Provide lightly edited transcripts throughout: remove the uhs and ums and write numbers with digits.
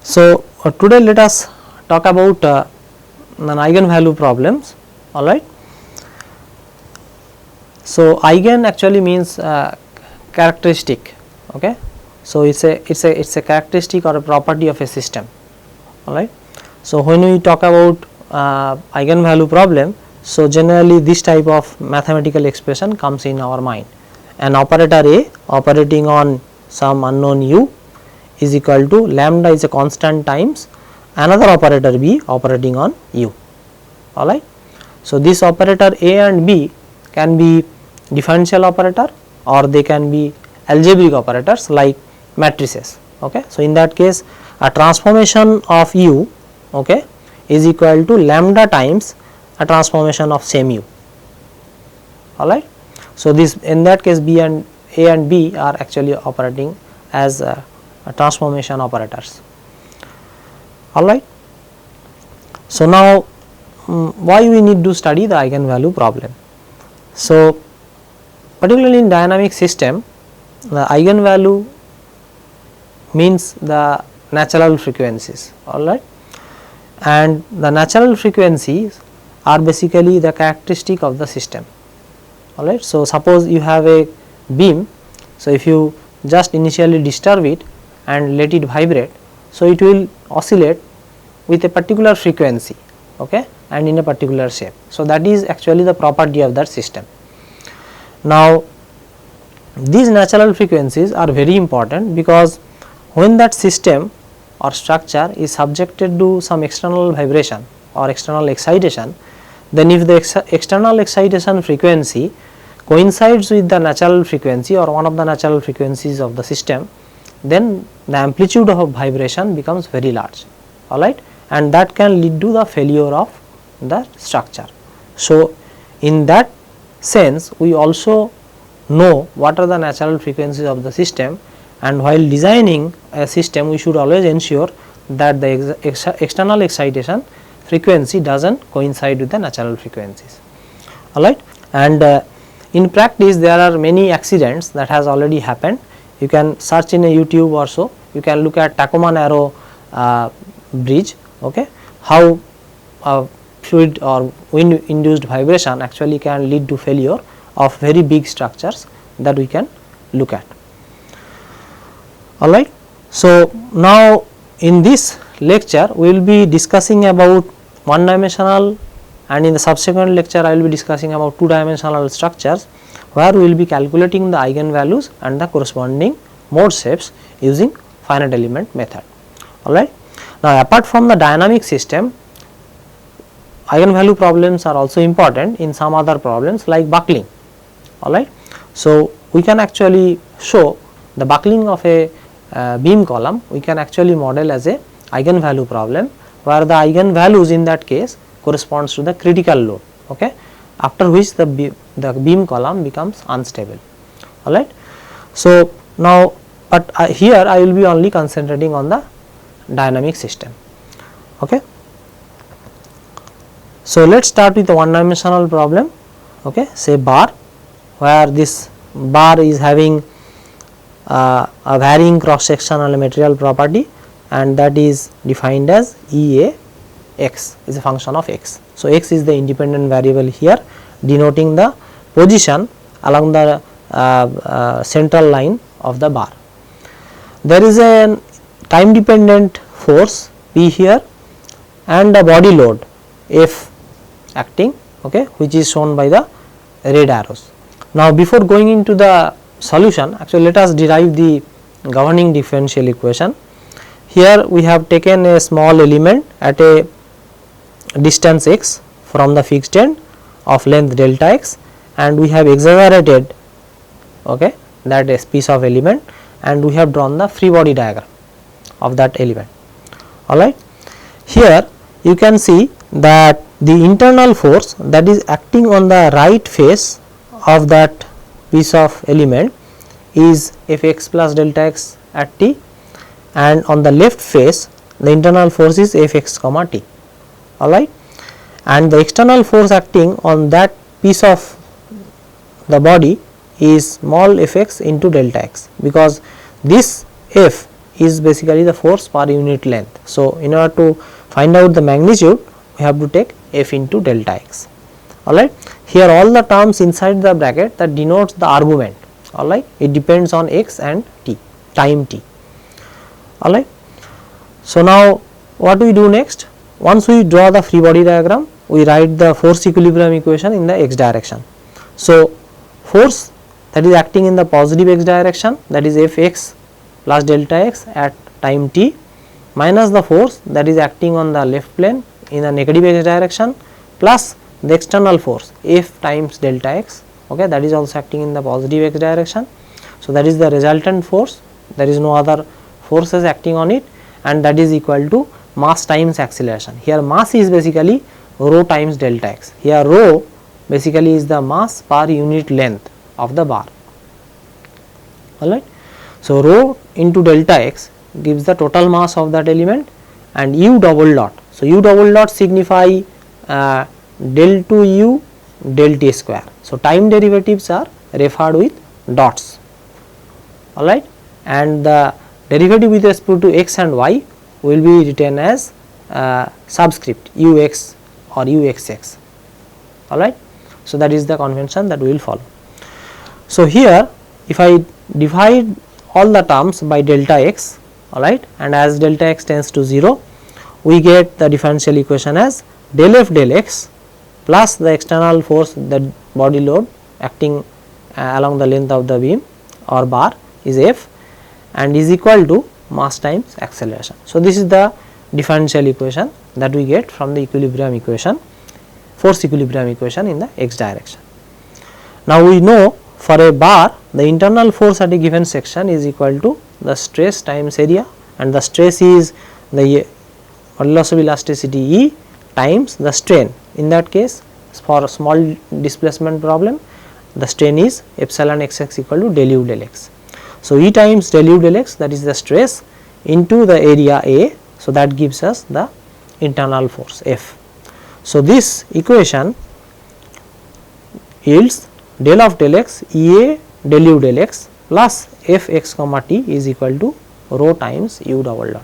So, today let us talk about an eigenvalue problems, alright. So, eigen actually means characteristic, okay. So, it is a characteristic or a property of a system, alright. So, when we talk about eigenvalue problem, so generally this type of mathematical expression comes in our mind. An operator A operating on some unknown u is equal to lambda is a constant times another operator B operating on u, alright. So, this operator A and B can be differential operator or they can be algebraic operators like matrices, okay. So, in that case a transformation of u, okay, is equal to lambda times a transformation of same u, alright. So, this in that case B and A and B are actually operating as transformation operators, alright. So, now why we need to study the eigenvalue problem. So, particularly in dynamic system, the eigenvalue means the natural frequencies, alright, and the natural frequencies are basically the characteristic of the system, alright. So, suppose you have a beam, so if you just initially disturb it and let it vibrate, so it will oscillate with a particular frequency, okay, and in a particular shape. So, that is actually the property of that system. Now, these natural frequencies are very important because when that system or structure is subjected to some external vibration or external excitation, then if the external excitation frequency coincides with the natural frequency or one of the natural frequencies of the system, then the amplitude of vibration becomes very large, alright, and that can lead to the failure of the structure. So, in that sense we also know what are the natural frequencies of the system, and while designing a system we should always ensure that the external excitation frequency does not coincide with the natural frequencies, alright. And in practice there are many accidents that has already happened. You can search in a YouTube or so, you can look at Tacoma Narrow bridge, okay, how fluid or wind induced vibration actually can lead to failure of very big structures that we can look at, alright. So, now in this lecture we will be discussing about one dimensional, and in the subsequent lecture I will be discussing about two dimensional structures where we will be calculating the eigenvalues and the corresponding mode shapes using finite element method, alright. Now, apart from the dynamic system, eigenvalue problems are also important in some other problems like buckling, alright. So, we can actually show the buckling of a beam column, we can actually model as a eigenvalue problem where the eigenvalues in that case corresponds to the critical load, okay, after which the beam column becomes unstable, alright. So, now, but here I will be only concentrating on the dynamic system, okay. So, let us start with the one dimensional problem, okay, say bar, where this bar is having a varying cross sectional material property, and that is defined as EA x is a function of x. So, x is the independent variable here denoting the position along the central line of the bar. There is a time dependent force P here and a body load F acting, okay, which is shown by the red arrows. Now, before going into the solution, actually let us derive the governing differential equation. Here we have taken a small element at a distance x from the fixed end of length delta x, and we have exaggerated, okay, that is piece of element, and we have drawn the free body diagram of that element, alright. Here you can see that the internal force that is acting on the right face of that piece of element is Fx plus delta x at t, and on the left face the internal force is Fx comma t, alright, and the external force acting on that piece of the body is small fx into delta x, because this F is basically the force per unit length. So, in order to find out the magnitude, we have to take F into delta x. Alright. Here all the terms inside the bracket that denotes the argument, alright, it depends on x and t, time t, alright. So, now what we do next? Once we draw the free body diagram, we write the force equilibrium equation in the x direction. So, force that is acting in the positive x direction, that is Fx plus delta x at time t, minus the force that is acting on the left plane in the negative x direction, plus the external force F times delta x, okay, that is also acting in the positive x direction. So, that is the resultant force, there is no other forces acting on it, and that is equal to mass times acceleration. Here mass is basically rho times delta x. Here rho basically is the mass per unit length of the bar, alright. So, rho into delta x gives the total mass of that element, and u double dot. So, u double dot signify del to u del t square. So, time derivatives are referred with dots, alright, and the derivative with respect to x and y will be written as subscript ux or uxx, alright. So, that is the convention that we will follow. So, here if I divide all the terms by delta x, alright, and as delta x tends to 0, we get the differential equation as del f del x plus the external force, the body load acting along the length of the beam or bar is F, and is equal to mass times acceleration. So, this is the differential equation that we get from the equilibrium equation, force equilibrium equation in the x direction. Now, we know for a bar the internal force at a given section is equal to the stress times area, and the stress is the modulus of elasticity E times the strain. In that case, for a small displacement problem, the strain is epsilon xx equal to del u del x. So, E times del u del x, that is the stress, into the area A. So, that gives us the internal force F. So, this equation yields del of del x E A del u del x plus F x comma t is equal to rho times u double dot,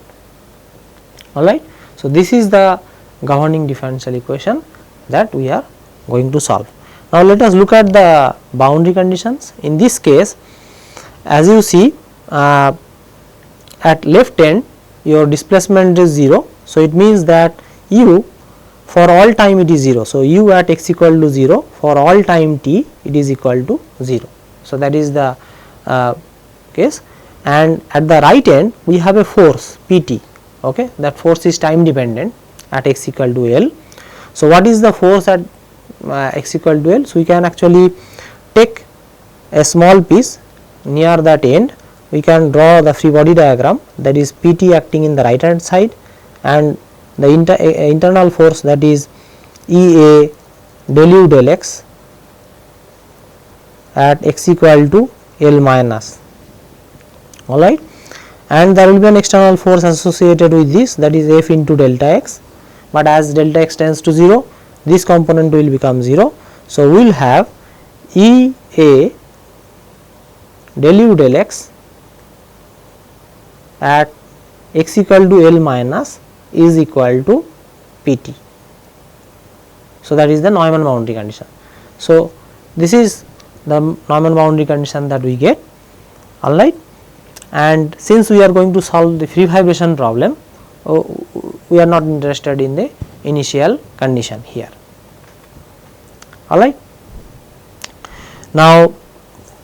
alright. So, this is the governing differential equation that we are going to solve. Now, let us look at the boundary conditions. In this case, as you see, at left end your displacement is 0. So, it means that u for all time it is 0. So, u at x equal to 0, for all time t it is equal to 0. So, that is the case, and at the right end we have a force Pt, okay, that force is time dependent at x equal to L. So, what is the force at x equal to L? So, we can actually take a small piece near that end, we can draw the free body diagram, that is Pt acting in the right hand side, and the internal force, that is E A del u del x at x equal to L minus, alright, and there will be an external force associated with this, that is F into delta x, but as delta x tends to 0, this component will become 0. So, we will have E A del u del x at x equal to L minus is equal to Pt. So, that is the Neumann boundary condition. So, this is the Neumann boundary condition that we get, alright, and since we are going to solve the free vibration problem, we are not interested in the initial condition here, alright. Now,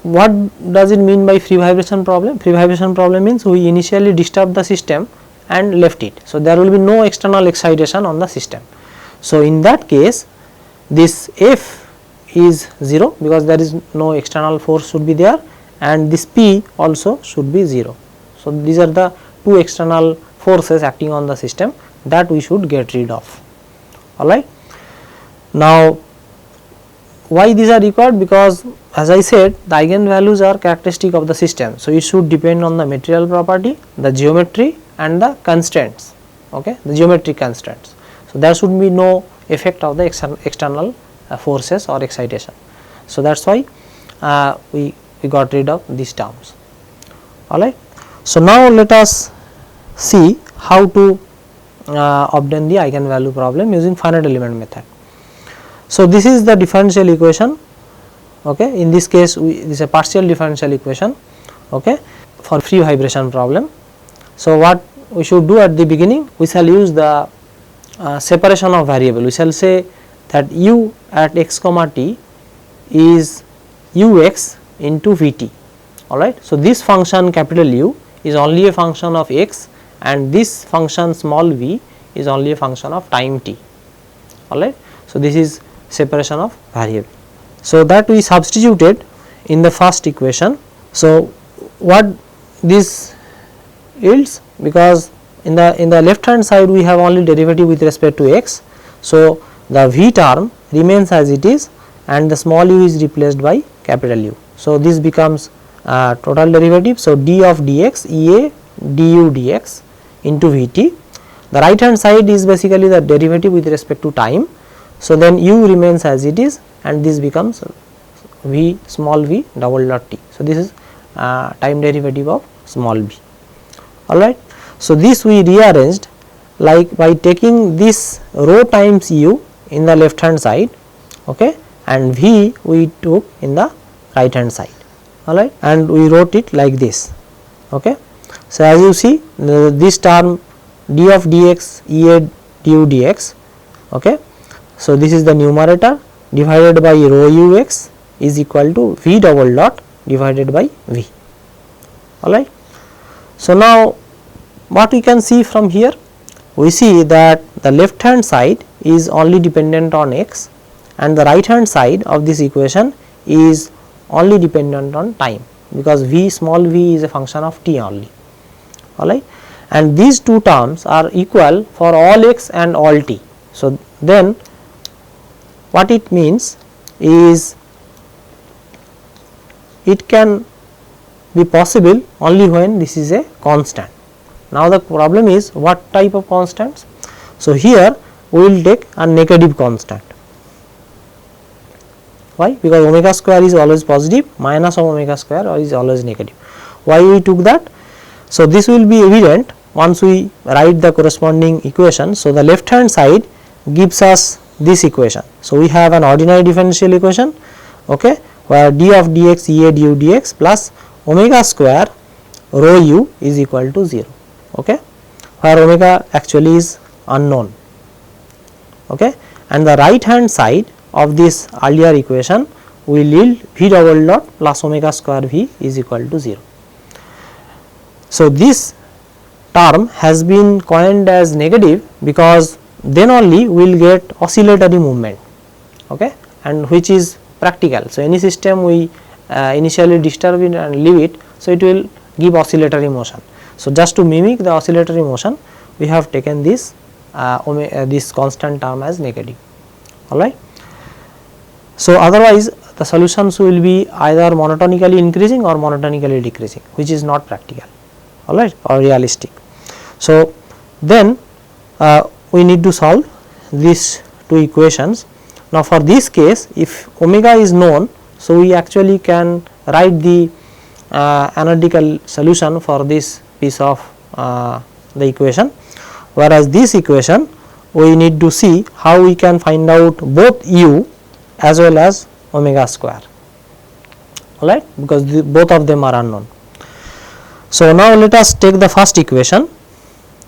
what does it mean by free vibration problem? Free vibration problem means we initially disturb the system and left it. So, there will be no external excitation on the system. So, in that case this F is 0 because there is no external force should be there, and this P also should be 0. So, these are the two external forces acting on the system that we should get rid of, alright. Now, why these are required? Because as I said, the eigenvalues are characteristic of the system. So, it should depend on the material property, the geometry and the constraints, okay, the geometric constraints. So, there should be no effect of the external forces or excitation. So, that is why we got rid of these terms, alright. So, now let us see how to obtain the eigenvalue problem using finite element method. So, this is the differential equation, okay. In this case this is a partial differential equation, okay, for free vibration problem. So, what we should do at the beginning, we shall use the separation of variable. We shall say that u at x comma t is ux into Vt, alright. So, this function capital U is only a function of x and this function small v is only a function of time t, alright. So, this is separation of variable. So, that we substituted in the first equation. So, what this yields, because in the left hand side we have only derivative with respect to x. So, the v term remains as it is and the small u is replaced by capital U. So, this becomes total derivative. So, d of dx Ea du dx into Vt. The right hand side is basically the derivative with respect to time. So, then u remains as it is and this becomes v small v double dot t. So, this is time derivative of small v, alright. So, this we rearranged like by taking this rho times u in the left hand side, okay, and v we took in the right hand side, alright, and we wrote it like this, okay. So, as you see this term d of dx Ea du dx, okay. So, this is the numerator divided by rho ux is equal to v double dot divided by v, alright. So, now what we can see from here, we see that the left hand side is only dependent on x and the right hand side of this equation is only dependent on time, because v small v is a function of t only, alright, and these two terms are equal for all x and all t. So, then what it means is it can be possible only when this is a constant. Now, the problem is what type of constants. So, here we will take a negative constant. Why? Because omega square is always positive, minus of omega square is always negative. Why we took that? So, this will be evident once we write the corresponding equation. So, the left hand side gives us this equation. So, we have an ordinary differential equation, okay, where d of dx Ea du dx plus omega square rho u is equal to 0, okay, where omega actually is unknown, okay, and the right hand side of this earlier equation will yield v double dot plus omega square v is equal to 0. So, this term has been coined as negative because then only we will get oscillatory movement, okay, and which is practical. So, any system we initially disturb it and leave it, so it will give oscillatory motion. So, just to mimic the oscillatory motion we have taken this this constant term as negative, alright. So, otherwise the solutions will be either monotonically increasing or monotonically decreasing, which is not practical, alright, or realistic. So, then we need to solve these two equations. Now, for this case if omega is known, so we actually can write the analytical solution for this piece of the equation, whereas this equation we need to see how we can find out both u as well as omega square, alright, because both of them are unknown. So, now let us take the first equation,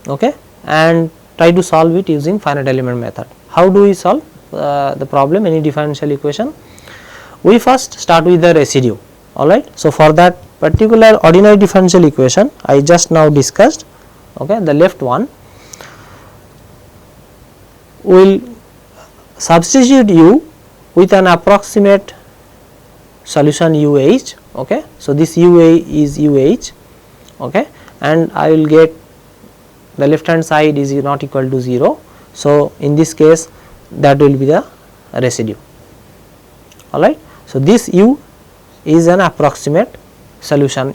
okay, and try to solve it using finite element method. How do we solve the problem, any differential equation? We first start with the residue, alright. So, for that particular ordinary differential equation I just now discussed, okay, the left one, we will substitute u with an approximate solution UH, okay. So, this UA is UH, okay, and I will get the left hand side is not equal to 0. So, in this case that will be the residue, alright. So, this u is an approximate solution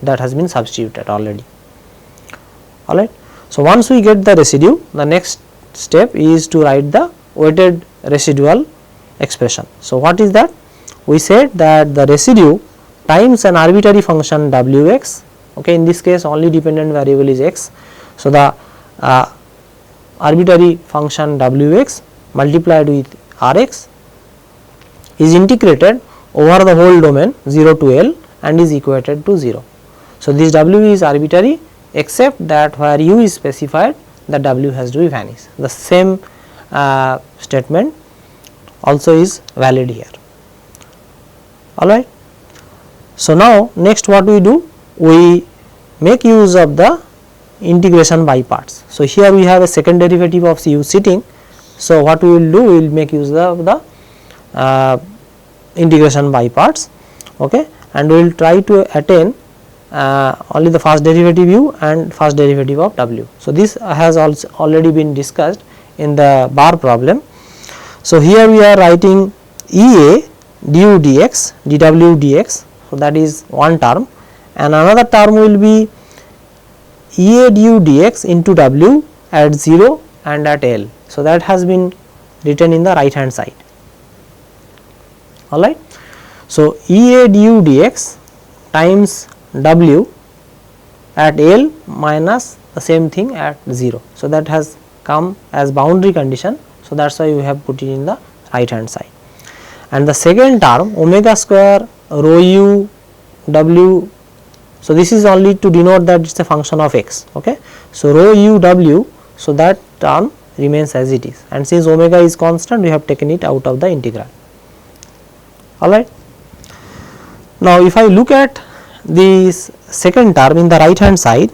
that has been substituted already, alright. So, once we get the residue, the next step is to write the weighted residual expression. So, what is that? We said that the residue times an arbitrary function wx, okay, in this case only dependent variable is x, So, the arbitrary function Wx multiplied with Rx is integrated over the whole domain 0 to L and is equated to 0. So, this W is arbitrary except that where U is specified, the W has to be vanished. The same statement also is valid here. Alright. So, now next what we do? We make use of the integration by parts. So, here we have a second derivative of U sitting. So, what we will do? We will make use of the integration by parts, okay, and we will try to attain only the first derivative U and first derivative of W. So, this has also already been discussed in the bar problem. So, here we are writing EA du dx dw dx. So, that is one term, and another term will be EA du dx into W at 0 and at L. So, that has been written in the right hand side. Alright. So, EA du dx times W at L minus the same thing at 0. So, that has come as boundary condition. So, that is why we have put it in the right hand side. And the second term omega square rho u w. So, this is only to denote that it is a function of x. Okay. So, rho u w. So, that term remains as it is, and since omega is constant, we have taken it out of the integral. Alright. Now, if I look at this second term in the right hand side,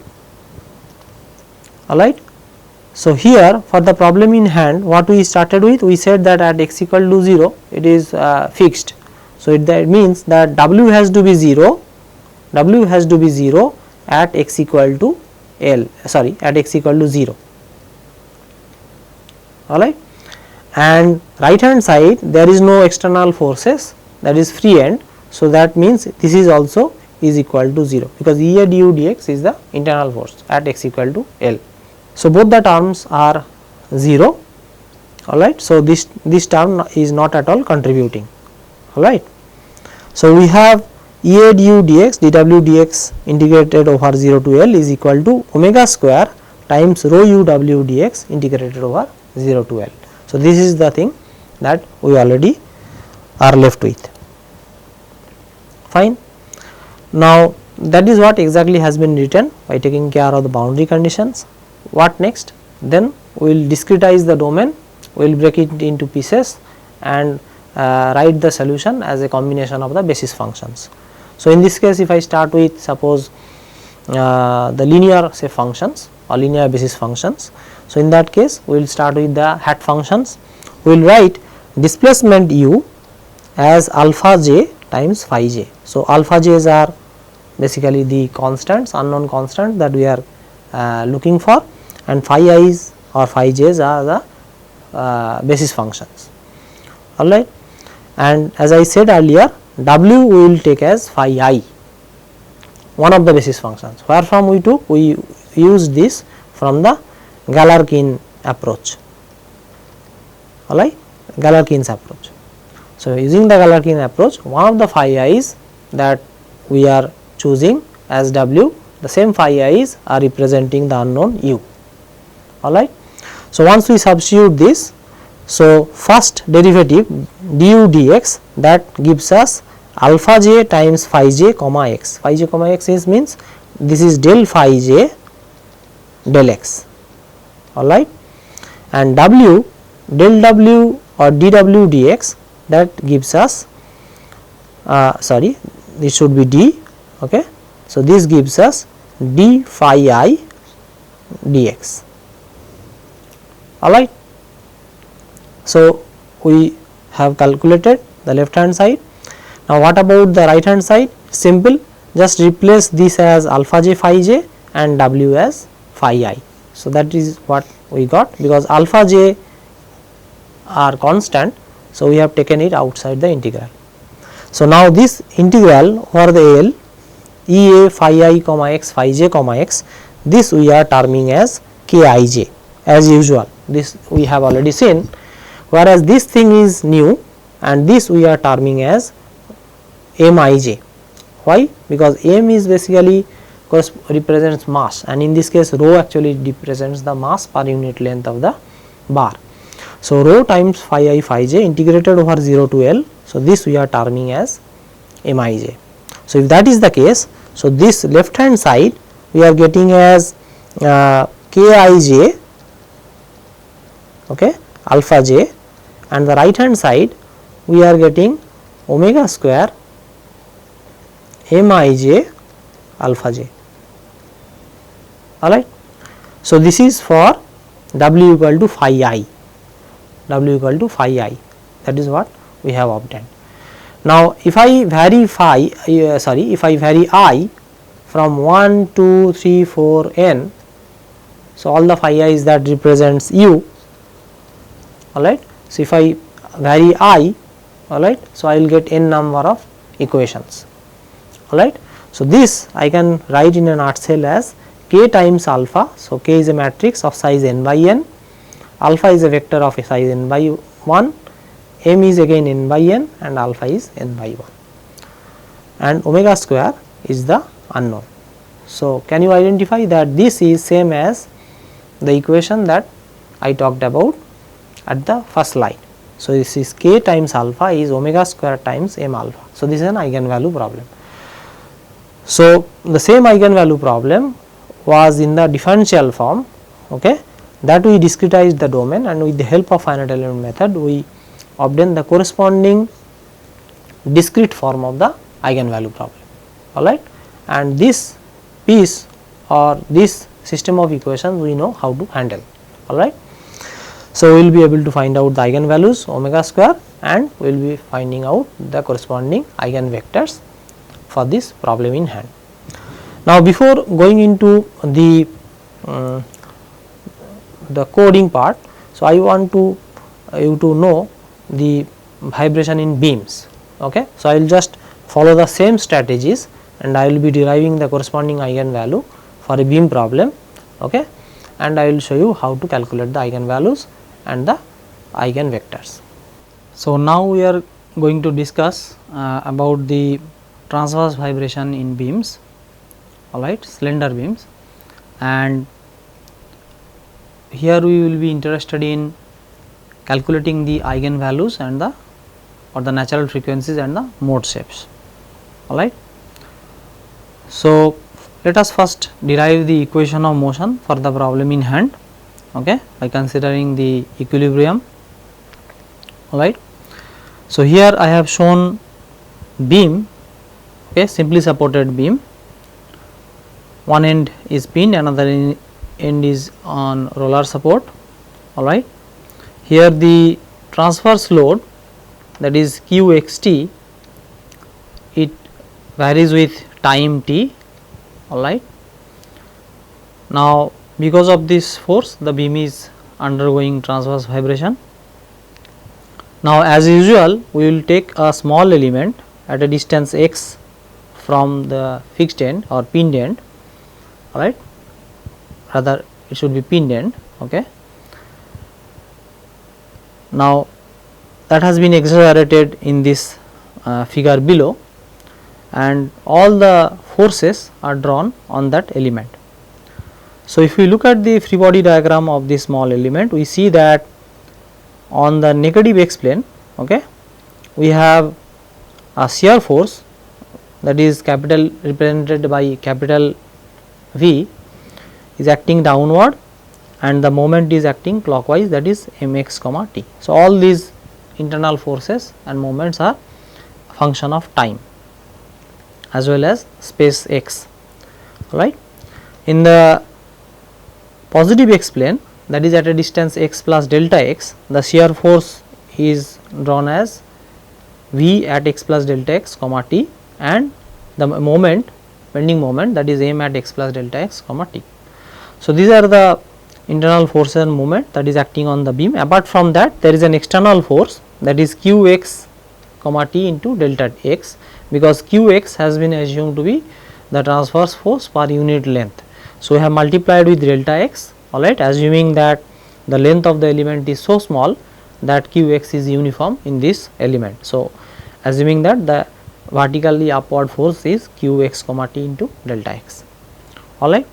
alright. So, here for the problem in hand, what we started with, we said that at x equal to 0 it is fixed. So, that means that W has to be 0, W has to be 0 at x equal to L, sorry, at x equal to 0, alright. And right hand side there is no external forces, that is free end. So, that means this is also is equal to 0, because EA du dx is the internal force at x equal to L. So, both the terms are 0, alright. So, this term is not at all contributing, alright. So, we have EA du dx dw dx integrated over 0 to L is equal to omega square times rho u w dx integrated over 0 to L. So, this is the thing that we already are left with, fine. Now, that is what exactly has been written by taking care of the boundary conditions. What next? Then we will discretize the domain, we will break it into pieces and write the solution as a combination of the basis functions. So, in this case, if I start with suppose the linear say functions or linear basis functions. So, in that case we will start with the hat functions. We will write displacement u as alpha j times phi j. So, alpha j's are basically the constants, unknown constant that we are looking for, and phi i's or phi j's are the basis functions, alright. And as I said earlier, W we will take as phi I, one of the basis functions. Where from we took? We used this from the Galerkin approach, alright, Galerkin's approach. So, using the Galerkin approach, one of the phi i's that we are choosing as W, the same phi i's are representing the unknown u, alright. So, once we substitute this, so first derivative du dx, that gives us alpha j times phi j comma x. Phi j comma x is means this is del phi j del x, alright, and W del W or dw dx, that gives us sorry, this should be d, okay. So, this gives us d phi I dx, alright. So, we have calculated the left hand side. Now, what about the right hand side? Simple, just replace this as alpha j phi j and W as phi I. So, that is what we got, because alpha j are constant. So, we have taken it outside the integral. So, now this integral for the L EA phi I comma x phi j comma x, this we are terming as Kij as usual, this we have already seen, whereas this thing is new and this we are terming as Mij. Why? Because M is basically represents mass, and in this case rho actually represents the mass per unit length of the bar. So, rho times phi I phi j integrated over 0 to L. So, this we are terming as Mij. So, if that is the case, so this left hand side we are getting as Kij, okay, alpha j, and the right hand side we are getting omega square Mij alpha j, alright. So, this is for W equal to phi I, W equal to phi I, that is what we have obtained. Now, if I vary phi, if I vary I from 1, 2, 3, 4, n, so all the phi i's that represents u, alright. So, if I vary I, alright, so I will get n number of equations, alright. So, this I can write in a nutshell as k times alpha. So, k is a matrix of size n by n, alpha is a vector of a size n by 1, m is again n by n, and alpha is n by 1, and omega square is the unknown. So, can you identify that this is same as the equation that I talked about at the first slide. So, this is k times alpha is omega square times m alpha. So, this is an eigenvalue problem. So, the same eigenvalue problem was in the differential form, okay, that we discretized the domain, and with the help of finite element method we obtain the corresponding discrete form of the eigenvalue problem, alright, and this piece or this system of equations we know how to handle, alright. So, we will be able to find out the eigenvalues omega square, and we will be finding out the corresponding eigenvectors for this problem in hand. Now, before going into the coding part, so I want to you to know the vibration in beams, okay. So, I will just follow the same strategies, and I will be deriving the corresponding eigenvalue for a beam problem, okay, and I will show you how to calculate the eigenvalues and the eigenvectors. So, now we are going to discuss about the transverse vibration in beams, alright, slender beams, and here we will be interested in calculating the eigenvalues and the natural frequencies and the mode shapes, alright. So, let us first derive the equation of motion for the problem in hand, okay, by considering the equilibrium, alright. So, here I have shown beam, okay, simply supported beam, one end is pinned, another end is on roller support, alright. Here the transverse load, that is qxt, it varies with time t, alright. Now, because of this force the beam is undergoing transverse vibration. Now, as usual we will take a small element at a distance x from the fixed end or pinned end, alright, rather it should be pinned end, okay. Now, that has been exaggerated in this figure below, and all the forces are drawn on that element. So, if we look at the free body diagram of this small element, we see that on the negative x plane, okay, we have a shear force, that is capital represented by capital V, is acting downward, and the moment is acting clockwise, that is mx comma t. So, all these internal forces and moments are function of time as well as space x, right. In the positive x plane, that is at a distance x plus delta x, the shear force is drawn as V at x plus delta x comma t, and the moment, bending moment, that is m at x plus delta x comma t. So, these are the internal force and moment that is acting on the beam. Apart from that, there is an external force, that is qx comma t into delta x, because qx has been assumed to be the transverse force per unit length. So, we have multiplied with delta x, alright, assuming that the length of the element is so small that qx is uniform in this element. So, assuming that the vertically upward force is qx comma t into delta x, alright.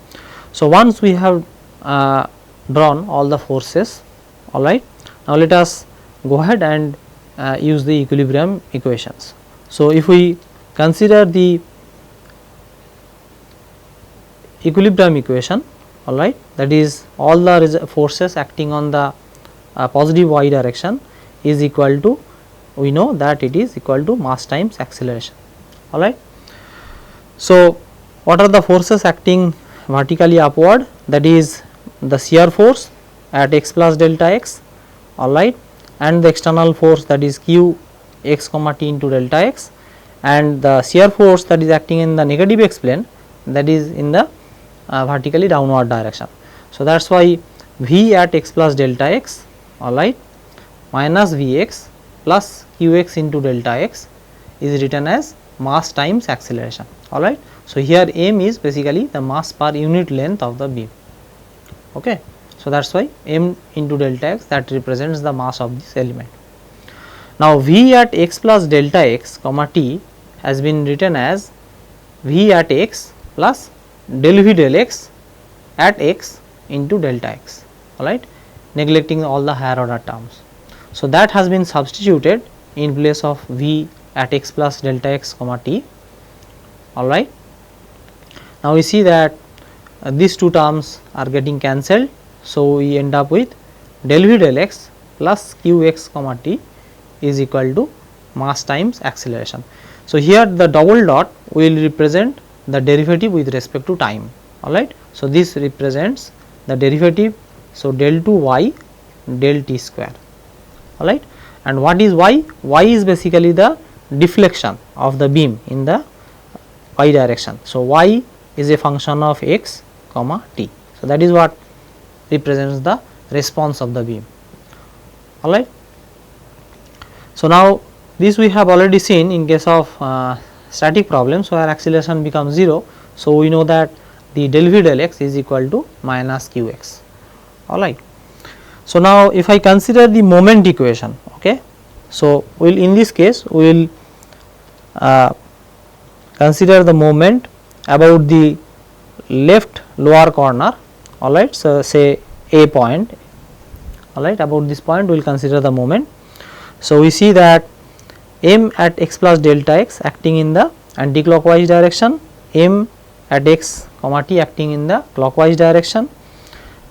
So, once we have drawn all the forces, alright, now let us go ahead and use the equilibrium equations. So, if we consider the equilibrium equation, alright, that is all the forces acting on the positive y direction is equal to, we know that it is equal to mass times acceleration, alright. So, what are the forces acting vertically upward? That is the shear force at x plus delta x, alright, and the external force, that is q x comma t into delta x, and the shear force that is acting in the negative x plane, that is in the vertically downward direction. So, that is why V at x plus delta x, alright, minus V x plus q x into delta x is written as mass times acceleration, alright. So, here m is basically the mass per unit length of the beam, okay. So, that is why m into delta x, that represents the mass of this element. Now, V at x plus delta x comma t has been written as V at x plus del V del x at x into delta x, alright, neglecting all the higher order terms. So, that has been substituted in place of V at x plus delta x comma t, alright. Now, we see that these two terms are getting cancelled. So, we end up with del V del x plus q x comma t is equal to mass times acceleration. So, here the double dot will represent the derivative with respect to time, alright. So, this represents the derivative. So, del 2 y del t square, alright, and what is y? Y is basically the deflection of the beam in the y direction. So, y is a function of x comma t. So, that is what represents the response of the beam, alright. So, now this we have already seen in case of static problems where acceleration becomes 0. So, we know that the del V del x is equal to minus q x, alright. So, now if I consider the moment equation, okay. So, we will in this case we will consider the moment about the left lower corner, alright. So, say a point, alright, about this point we will consider the moment. So, we see that m at x plus delta x acting in the anti-clockwise direction, m at x comma t acting in the clockwise direction,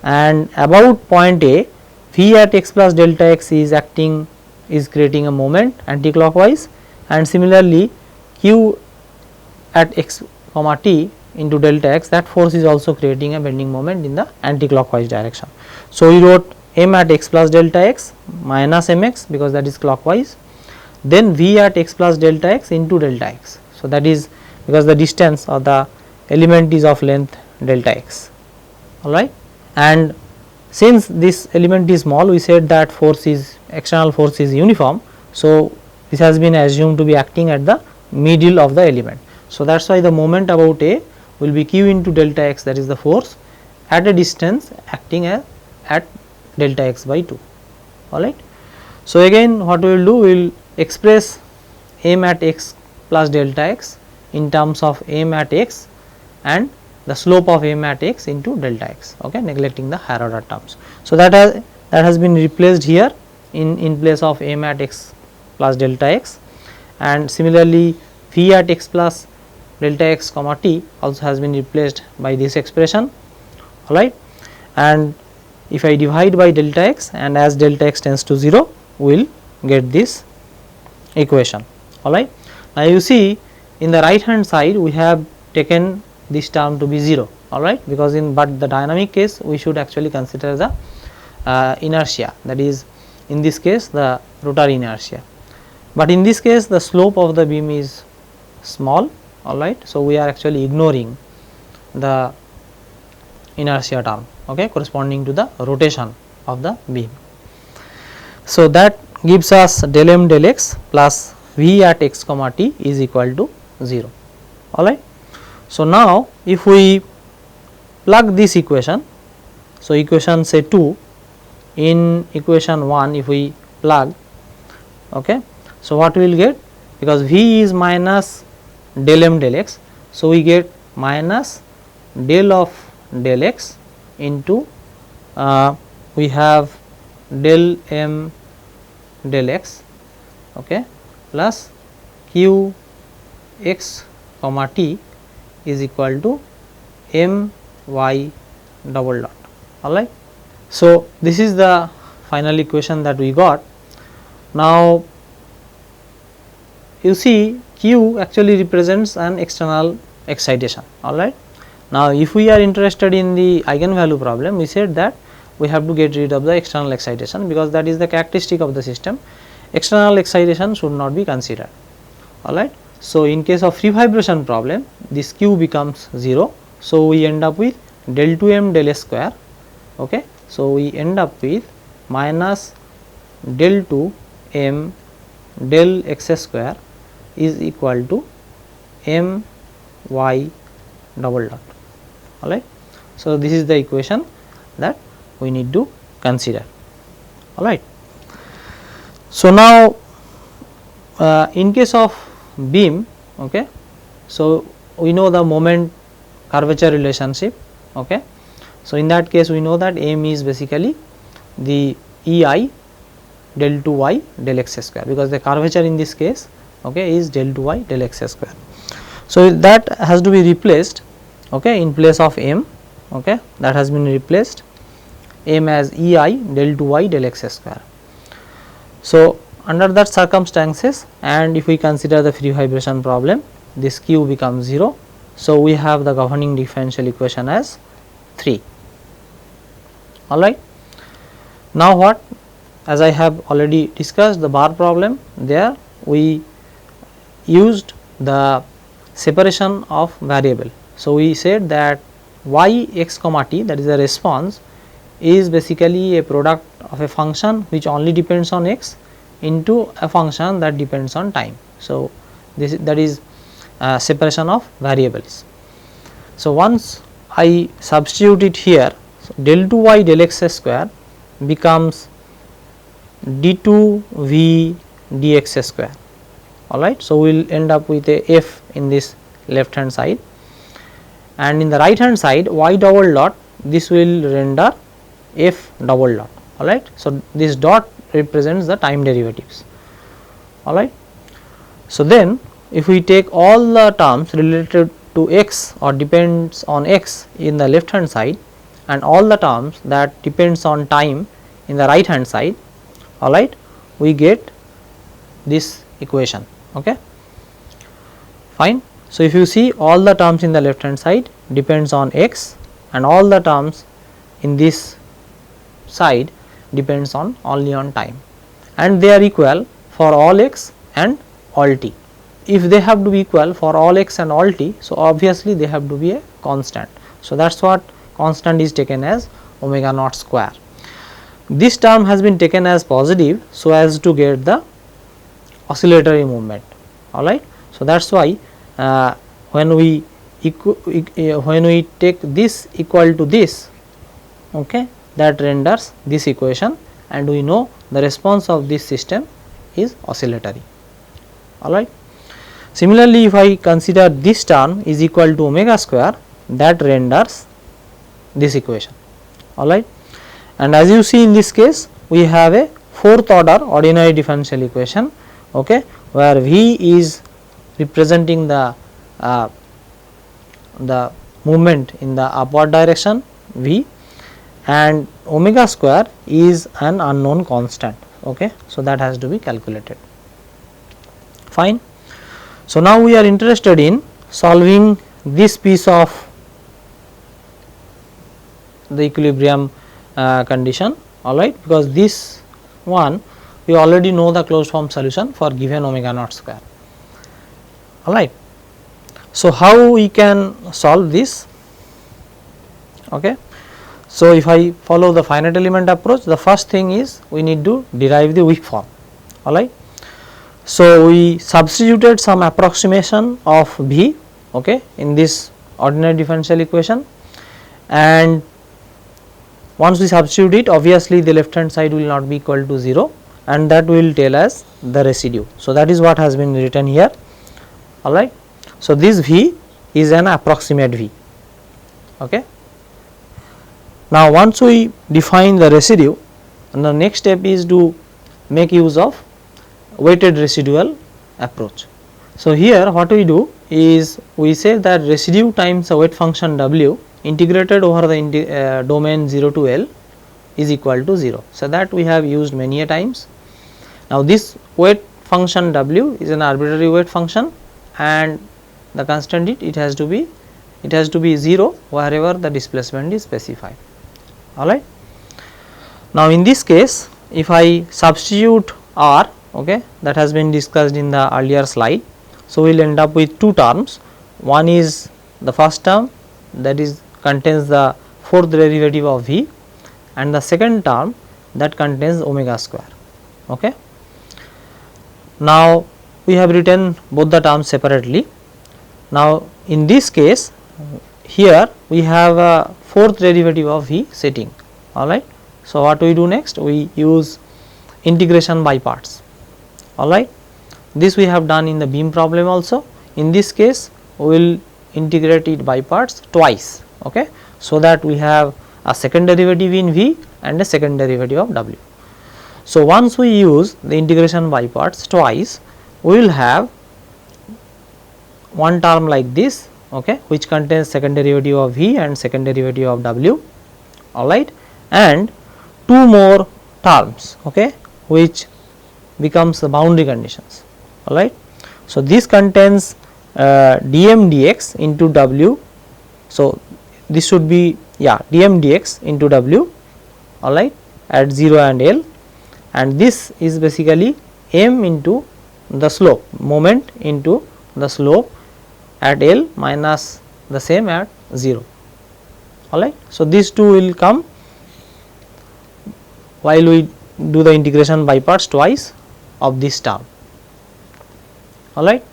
and about point A, v at x plus delta x is acting, is creating a moment anti-clockwise, and similarly q at x comma t into delta x, that force is also creating a bending moment in the anti-clockwise direction. So, we wrote m at x plus delta x minus mx because that is clockwise, then v at x plus delta x into delta x. So, that is because the distance of the element is of length delta x, alright, and since this element is small, we said that force is, external force is uniform. So, this has been assumed to be acting at the middle of the element. So, that is why the moment about A will be q into delta x, that is the force at a distance acting at delta x by 2, alright. So, again what we will do, we will express m at x plus delta x in terms of m at x and the slope of m at x into delta x, okay, neglecting the higher order terms. So, that has been replaced here in place of m at x plus delta x, and similarly v at x plus delta x comma t also has been replaced by this expression, alright, and if I divide by delta x and as delta x tends to 0, we will get this equation, alright. Now, you see in the right hand side we have taken this term to be 0, alright, because in but the dynamic case we should actually consider the inertia, that is in this case the rotor inertia, but in this case the slope of the beam is small, alright. So, we are actually ignoring the inertia term, okay, corresponding to the rotation of the beam. So, that gives us del m del x plus v at x comma t is equal to 0, alright. So, now if we plug this equation, so equation say 2 in equation 1 if we plug, okay. So, what we will get, because v is minus del m del x, so we get minus del of del x into we have del m del x, okay, plus q x comma t is equal to m y double dot, alright. So, this is the final equation that we got. Now, you see q actually represents an external excitation, alright. Now, if we are interested in the eigenvalue problem, we said that we have to get rid of the external excitation, because that is the characteristic of the system. External excitation should not be considered, alright. So, in case of free vibration problem, this q becomes 0. So, we end up with del 2m del s square, okay. So, we end up with minus del 2 m del x square is equal to m y double dot, alright. So, this is the equation that we need to consider, alright. So, now in case of beam, okay, so we know the moment curvature relationship, okay. So, in that case we know that m is basically the EI del 2 y del x square, because the curvature in this case, okay, is del 2 y del x square. So, that has to be replaced, okay, in place of m, okay, that has been replaced, m as EI del 2 y del x square. So, under that circumstances, and if we consider the free vibration problem, this q becomes 0. So, we have the governing differential equation as 3, alright. Now, what, as I have already discussed the bar problem, there we used the separation of variable. So, we said that y x comma t, that is the response, is basically a product of a function which only depends on x into a function that depends on time. So, that is separation of variables. So, once I substitute it here, so del 2 y del x square becomes d2 v dx square, alright. So, we will end up with a f in this left hand side, and in the right hand side y double dot, this will render f double dot, alright. So, this dot represents the time derivatives, alright. So, then if we take all the terms related to x or depends on x in the left hand side, and all the terms that depends on time in the right hand side, alright, we get this equation, okay, fine. So, if you see all the terms in the left hand side depends on x, and all the terms in this side depends on only on time, and they are equal for all x and all t. If they have to be equal for all x and all t, so obviously they have to be a constant. So, that is what constant is taken as omega naught square. This term has been taken as positive, so as to get the oscillatory movement, alright. So, that is why when we take this equal to this, okay, that renders this equation, and we know the response of this system is oscillatory, alright. Similarly, if I consider this term is equal to omega square, that renders this equation, alright. And as you see in this case, we have a fourth order ordinary differential equation, okay, where V is representing the movement in the upward direction V, and omega square is an unknown constant, okay. So, that has to be calculated, fine. So, now we are interested in solving this piece of the equilibrium condition, alright, because this one we already know the closed form solution for given omega naught square, alright. So, how we can solve this, okay. So, if I follow the finite element approach, the first thing is we need to derive the weak form, alright. So, we substituted some approximation of V, okay, in this ordinary differential equation, and once we substitute it, obviously the left hand side will not be equal to 0, and that will tell us the residue. So, that is what has been written here, alright. So, this V is an approximate V, Okay. Now, once we define the residue, and the next step is to make use of weighted residual approach. So, here what we do is we say that residue times the weight function W integrated over the domain 0 to L is equal to 0. So, that we have used many a times. Now, this weight function W is an arbitrary weight function, and the constant it has to be 0 wherever the displacement is specified. Alright. Now, in this case, if I substitute R, okay, that has been discussed in the earlier slide. So, we will end up with two terms. One is the first term, that is contains the fourth derivative of V, and the second term that contains omega square. Okay. Now, we have written both the terms separately. Now, in this case, here we have a fourth derivative of V sitting. Alright. So, what we do next? We use integration by parts. Alright. This we have done in the beam problem also. In this case, we will integrate it by parts twice. Okay. So, that we have a second derivative in V and a second derivative of W. So, once we use the integration by parts twice, we will have one term like this, okay, which contains second derivative of V and second derivative of W, alright, and two more terms, okay, which becomes the boundary conditions, alright. So, this contains dm dx into W. So, this should be dm dx into W, alright, at 0 and L, and this is basically m into the slope, moment into the slope at L minus the same at 0, alright. So, these two will come while we do the integration by parts twice of this term, alright.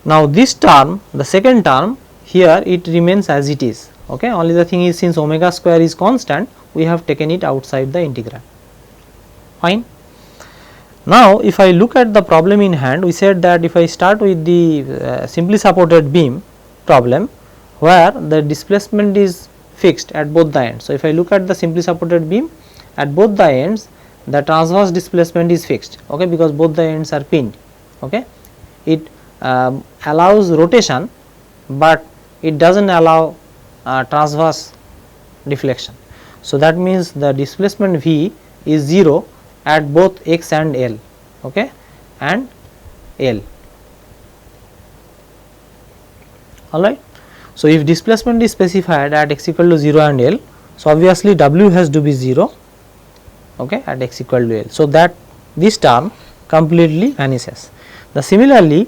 Now, this term, the second term, here it remains as it is, okay. Only the thing is, since omega square is constant, we have taken it outside the integral, fine. Now, if I look at the problem in hand, we said that if I start with the simply supported beam problem, where the displacement is fixed at both the ends. So, if I look at the simply supported beam, at both the ends the transverse displacement is fixed, okay, because both the ends are pinned, okay. It allows rotation, but it does not allow transverse deflection. So, that means the displacement V is 0 at both x and L, okay, and L, alright. So, if displacement is specified at x equal to 0 and L, so obviously W has to be 0, okay, at x equal to L. So, that this term completely vanishes. Similarly,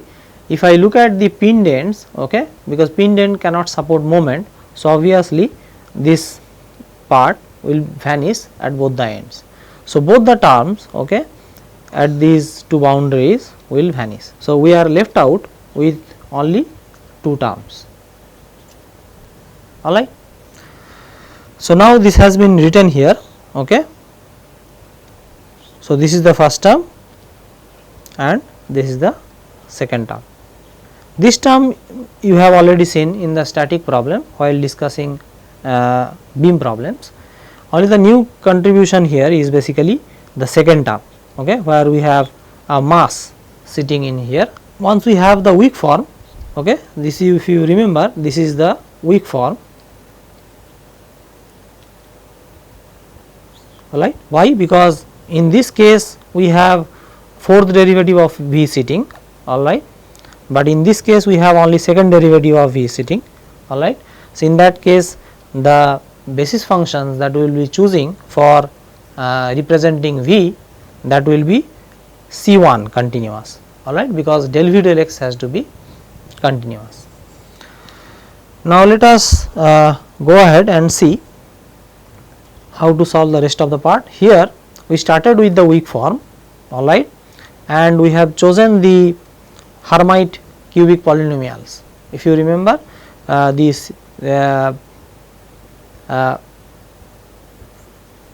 if I look at the pinned ends, okay, because pinned end cannot support moment, so obviously this part will vanish at both the ends. So, both the terms, okay, at these two boundaries will vanish. So, we are left out with only two terms, alright. So, now this has been written here, okay. So, this is the first term and this is the second term. This term you have already seen in the static problem while discussing beam problems. Only the new contribution here is basically the second term, okay, where we have a mass sitting in here. Once we have the weak form, okay, this if you remember, this is the weak form, alright. Why? Because in this case we have fourth derivative of V sitting, alright, but in this case we have only second derivative of V sitting, alright. So, in that case the basis functions that we will be choosing for representing V, that will be C1 continuous, alright, because del V del x has to be continuous. Now, let us go ahead and see how to solve the rest of the part. Here we started with the weak form, alright, and we have chosen the Hermite cubic polynomials. If you remember these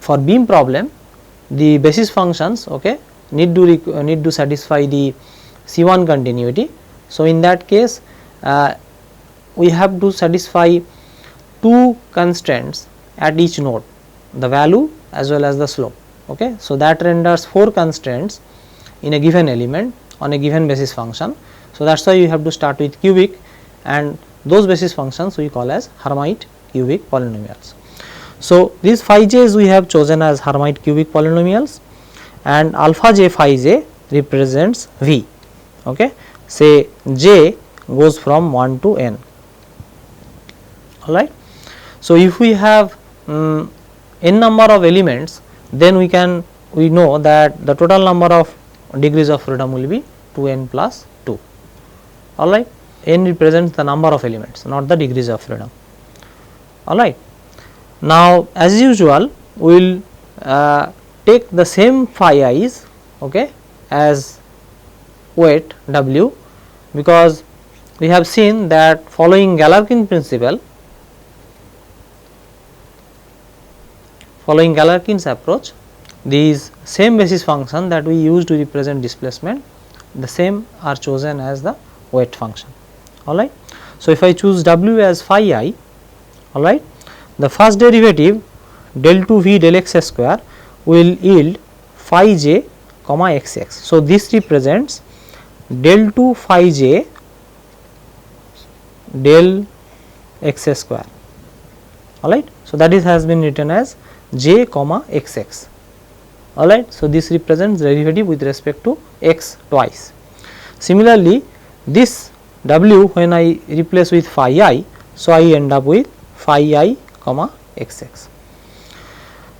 for beam problem, the basis functions, okay, need to satisfy the C1 continuity. So, in that case we have to satisfy two constraints at each node, the value as well as the slope. Okay. So, that renders 4 constraints in a given element on a given basis function. So, that is why you have to start with cubic, and those basis functions we call as Hermite cubic polynomials. So, these phi j's we have chosen as Hermite cubic polynomials, and alpha j phi j represents V. Okay. Say j goes from 1 to n. Alright. So, if we have n number of elements, then we know that the total number of degrees of freedom will be 2n plus 2. Alright. N represents the number of elements, not the degrees of freedom. Alright. Now, as usual, we will take the same phi i's, okay, as weight W, because we have seen that following Galerkin principle, following Galerkin's approach, these same basis function that we use to represent displacement, the same are chosen as the weight function. Alright. So, if I choose W as phi I, alright, the first derivative del 2 V del x square will yield phi j comma xx. So, this represents del 2 phi j del x square. Alright. So, that is has been written as j comma xx. Alright. So, this represents derivative with respect to x twice. Similarly, this W when I replace with phi I, so I end up with phi I comma xx.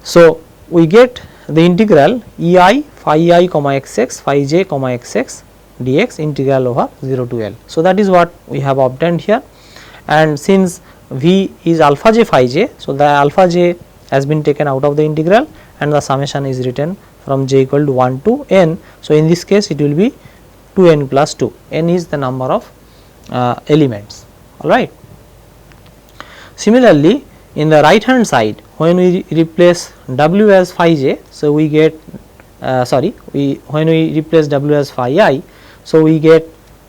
So, we get the integral E I phi I comma xx phi j comma xx dx integral over 0 to L. So, that is what we have obtained here, and since V is alpha j phi j, so the alpha j has been taken out of the integral and the summation is written from j equal to 1 to n. So, in this case it will be 2n plus 2, n is the number of elements. Alright. Similarly, in the right hand side, when we replace W as phi j, so we get when we replace W as phi I, so we get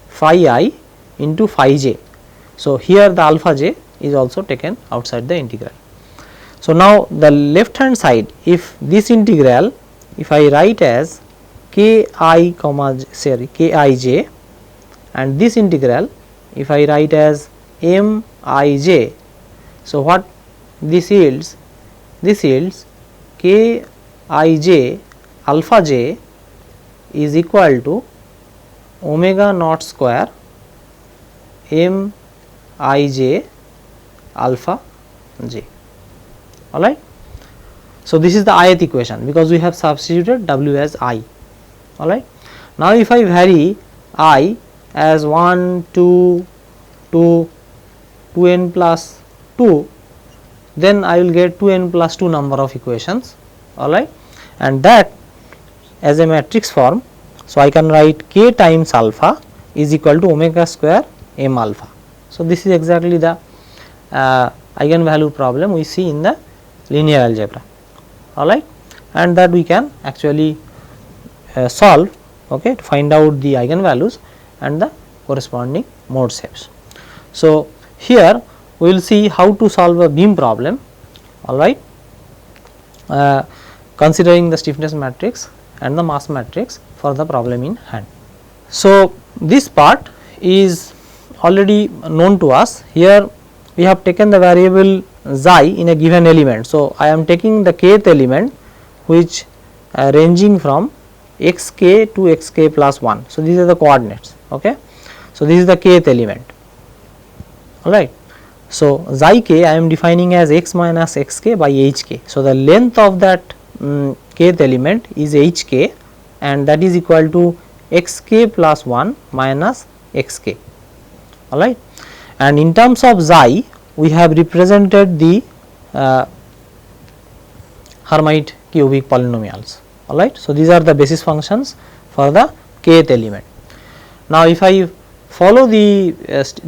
phi I into phi j. So, here the alpha j is also taken outside the integral. So, now the left hand side, if this integral, if I write as k I comma k I j, and this integral if I write as m I j, so what this yields? This yields k I j alpha j is equal to omega naught square m I j alpha j. Alright. So, this is the ith equation, because we have substituted W as I. Alright. Now, if I vary I as 1, 2, 2n plus 2, then I will get 2n plus 2 number of equations. Alright. And that as a matrix form. So, I can write k times alpha is equal to omega square m alpha. So, this is exactly the eigenvalue problem we see in the linear algebra. Alright. And that we can actually solve, okay, to find out the eigenvalues and the corresponding mode shapes. So, here we will see how to solve a beam problem, alright, considering the stiffness matrix and the mass matrix for the problem in hand. So, this part is already known to us. Here we have taken the variable xi in a given element. So, I am taking the kth element which ranging from xk to xk plus 1. So, these are the coordinates. Okay. So, this is the kth element. Alright. So, xi k I am defining as x minus xk by hk. So, the length of that kth element is hk, and that is equal to xk plus 1 minus xk. Alright. And in terms of xi, we have represented the Hermite cubic polynomials. Alright. So, these are the basis functions for the kth element. Now, if I follow the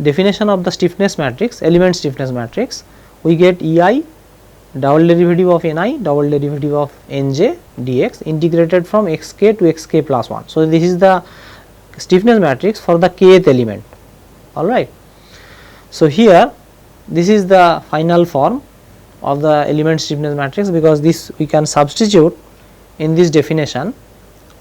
definition of the stiffness matrix, element stiffness matrix, we get Ei double derivative of Ni double derivative of Nj dx integrated from xk to xk plus 1. So, this is the stiffness matrix for the kth element. Alright. So, here this is the final form of the element stiffness matrix, because this we can substitute in this definition,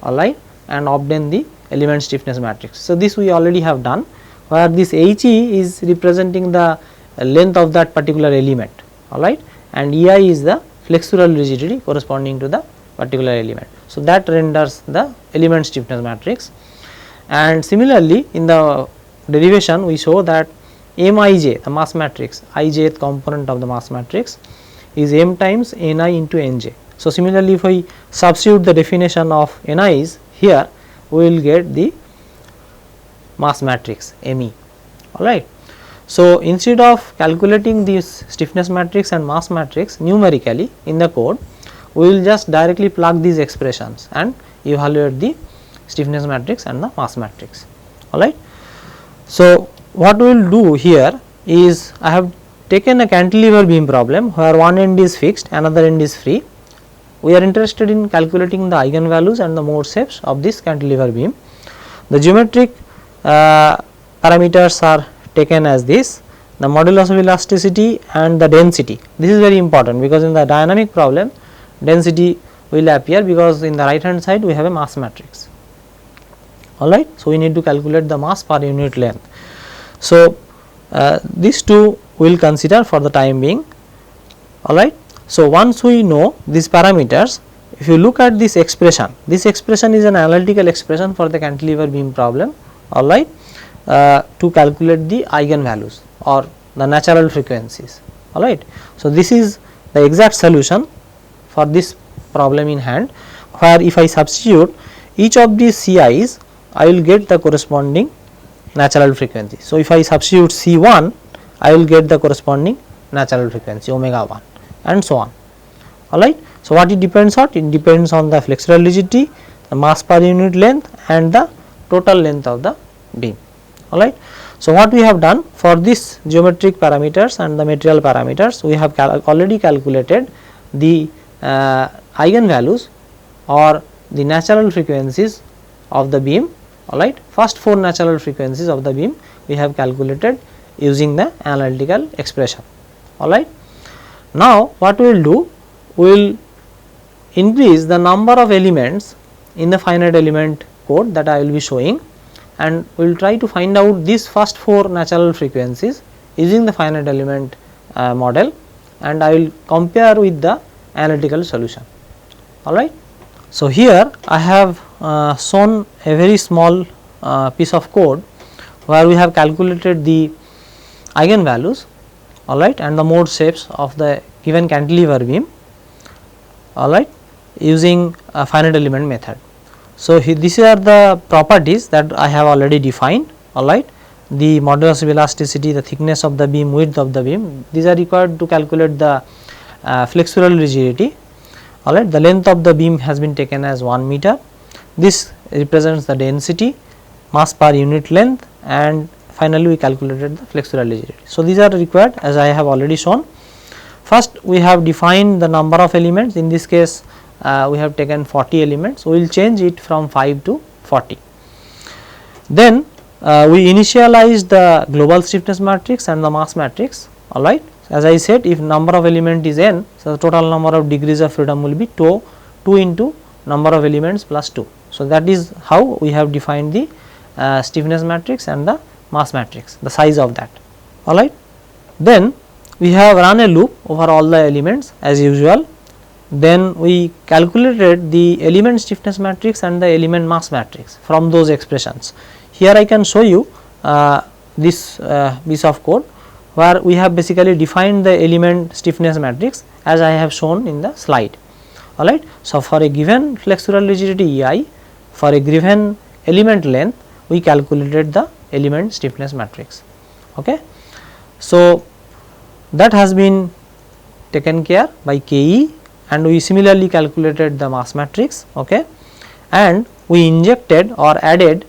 alright, and obtain the element stiffness matrix. So, this we already have done, where this HE is representing the length of that particular element, alright, and EI is the flexural rigidity corresponding to the particular element. So, that renders the element stiffness matrix. And similarly, in the derivation we show that Mij, the mass matrix, ijth component of the mass matrix is m times Ni into Nj. So, similarly, if we substitute the definition of Ni's here, we will get the mass matrix Me, alright. So, instead of calculating this stiffness matrix and mass matrix numerically in the code, we will just directly plug these expressions and evaluate the stiffness matrix and the mass matrix, alright. So, what we will do here is, I have taken a cantilever beam problem where one end is fixed, another end is free. We are interested in calculating the eigenvalues and the mode shapes of this cantilever beam. The geometric parameters are taken as this: the modulus of elasticity and the density. This is very important, because in the dynamic problem density will appear, because in the right hand side we have a mass matrix, alright. So, we need to calculate the mass per unit length. So, these two we will consider for the time being, alright. So, once we know these parameters, if you look at this expression is an analytical expression for the cantilever beam problem, alright, to calculate the eigenvalues or the natural frequencies, alright. So, this is the exact solution for this problem in hand, where if I substitute each of these Ci's, I will get the corresponding natural frequency. So, if I substitute C1, I will get the corresponding natural frequency omega 1 and so on, alright. So, what it depends on? It depends on the flexural rigidity, the mass per unit length and the total length of the beam, alright. So, what we have done for this geometric parameters and the material parameters, we have already calculated the eigenvalues or the natural frequencies of the beam, alright. First 4 natural frequencies of the beam we have calculated using the analytical expression, alright. Now, what we will do? We will increase the number of elements in the finite element code that I will be showing, and we will try to find out these first 4 natural frequencies using the finite element model, and I will compare with the analytical solution, alright. So, here I have shown a very small piece of code where we have calculated the eigenvalues, alright, and the mode shapes of the given cantilever beam, alright, using a finite element method. So, these are the properties that I have already defined, alright. The modulus of elasticity, the thickness of the beam, width of the beam, these are required to calculate the flexural rigidity, alright. The length of the beam has been taken as 1 meter. This represents the density, mass per unit length, and finally we calculated the flexural rigidity. So, these are required as I have already shown. First, we have defined the number of elements. In this case, we have taken 40 elements. We will change it from 5 to 40. Then we initialize the global stiffness matrix and the mass matrix, alright. As I said, if number of element is n, so the total number of degrees of freedom will be 2 into number of elements plus 2. So, that is how we have defined the stiffness matrix and the mass matrix, the size of that, alright. Then we have run a loop over all the elements as usual. Then we calculated the element stiffness matrix and the element mass matrix from those expressions. Here I can show you this piece of code where we have basically defined the element stiffness matrix as I have shown in the slide, alright. So, for a given flexural rigidity EI, for a given element length, we calculated the element stiffness matrix, okay. So, that has been taken care by KE, and we similarly calculated the mass matrix, okay, and we injected or added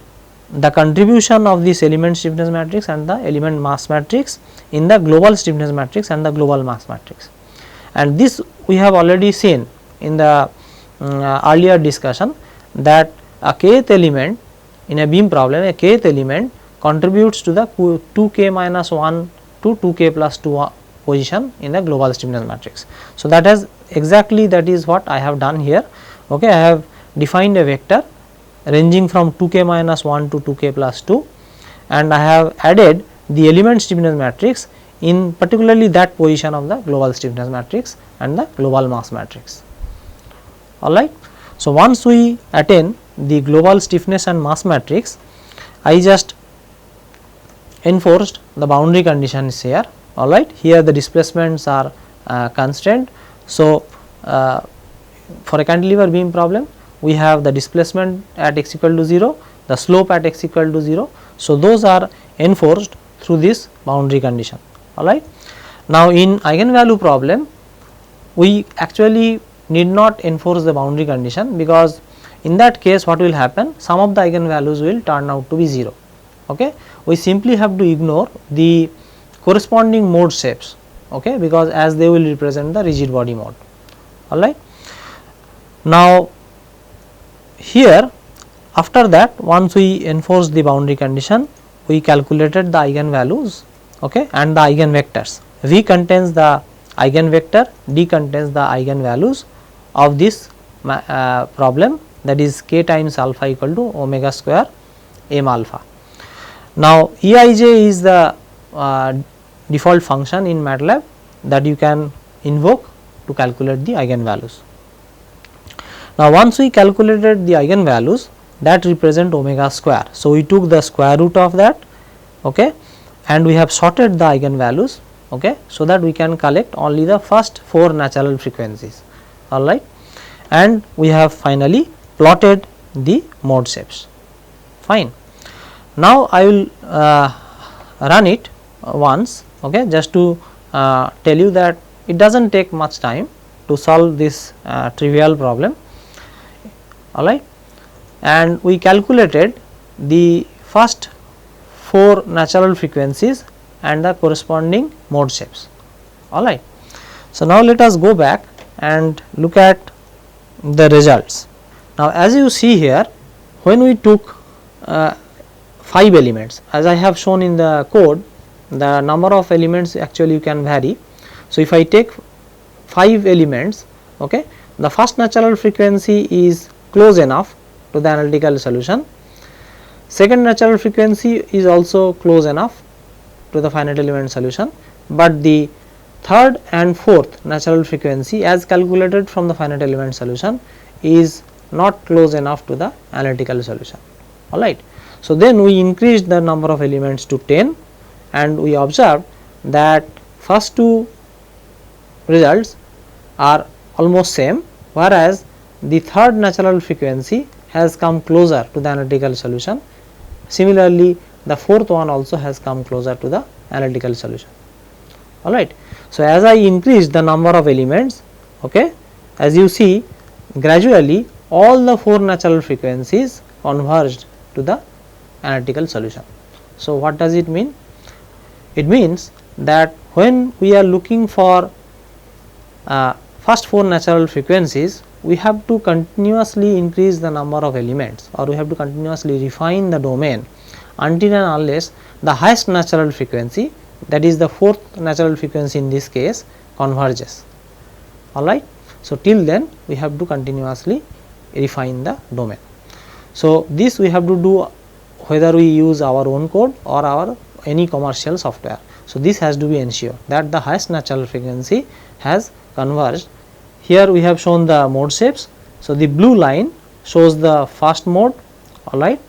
the contribution of this element stiffness matrix and the element mass matrix in the global stiffness matrix and the global mass matrix. And this we have already seen in the earlier discussion that a kth element in a beam problem, a kth element contributes to the 2k minus 1 to 2k plus 2 position in the global stiffness matrix. So, that is exactly that is what I have done here. Okay, I have defined a vector ranging from 2k minus 1 to 2k plus 2, and I have added the element stiffness matrix in particularly that position of the global stiffness matrix and the global mass matrix. Alright. So, once we attain the global stiffness and mass matrix, I just enforced the boundary conditions here. Alright. Here the displacements are constrained. So, for a cantilever beam problem, we have the displacement at x equal to 0, the slope at x equal to 0. So, those are enforced through this boundary condition. Alright. Now, in eigenvalue problem, we actually need not enforce the boundary condition, because in that case what will happen, some of the eigenvalues will turn out to be 0. Okay. We simply have to ignore the corresponding mode shapes, okay, because as they will represent the rigid body mode. Alright. Now, here after that, once we enforce the boundary condition, we calculated the eigenvalues, okay, and the eigenvectors. V contains the eigenvector, D contains the eigenvalues of this problem, that is k times alpha equal to omega square m alpha. Now, Eij is the default function in MATLAB that you can invoke to calculate the eigenvalues. Now, once we calculated the eigenvalues that represent omega square, so we took the square root of that, okay, and we have sorted the eigenvalues, okay, so that we can collect only the first 4 natural frequencies. Alright, and we have finally plotted the mode shapes. Fine. Now, I will run it once, okay, just to tell you that it does not take much time to solve this trivial problem. Alright, and we calculated the first 4 natural frequencies and the corresponding mode shapes. Alright. So, now let us go back and look at the results. Now, as you see here, when we took 5 elements, as I have shown in the code, the number of elements actually you can vary. So, if I take 5 elements, okay, the first natural frequency is close enough to the analytical solution, second natural frequency is also close enough to the finite element solution, but the third and fourth natural frequency as calculated from the finite element solution is not close enough to the analytical solution. Alright. So, then we increased the number of elements to 10, and we observed that first 2 results are almost same, whereas the third natural frequency has come closer to the analytical solution. Similarly, the fourth one also has come closer to the analytical solution. Alright. So, as I increase the number of elements, okay, as you see, gradually all the 4 natural frequencies converged to the analytical solution. So, what does it mean? It means that when we are looking for first 4 natural frequencies, we have to continuously increase the number of elements, or we have to continuously refine the domain until and unless the highest natural frequency, that is the 4th natural frequency in this case, converges. Alright. So, till then we have to continuously refine the domain. So, this we have to do whether we use our own code or our any commercial software. So, this has to be ensured that the highest natural frequency has converged. Here we have shown the mode shapes. So, the blue line shows the first mode, alright,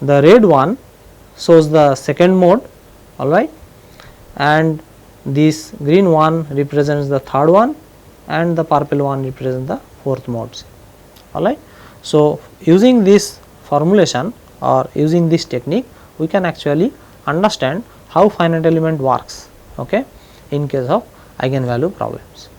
the red one shows the second mode, alright, and this green one represents the third one, and the purple one represents the fourth mode. Alright. So, using this formulation or using this technique, we can actually understand how finite element works, okay, in case of eigenvalue problems.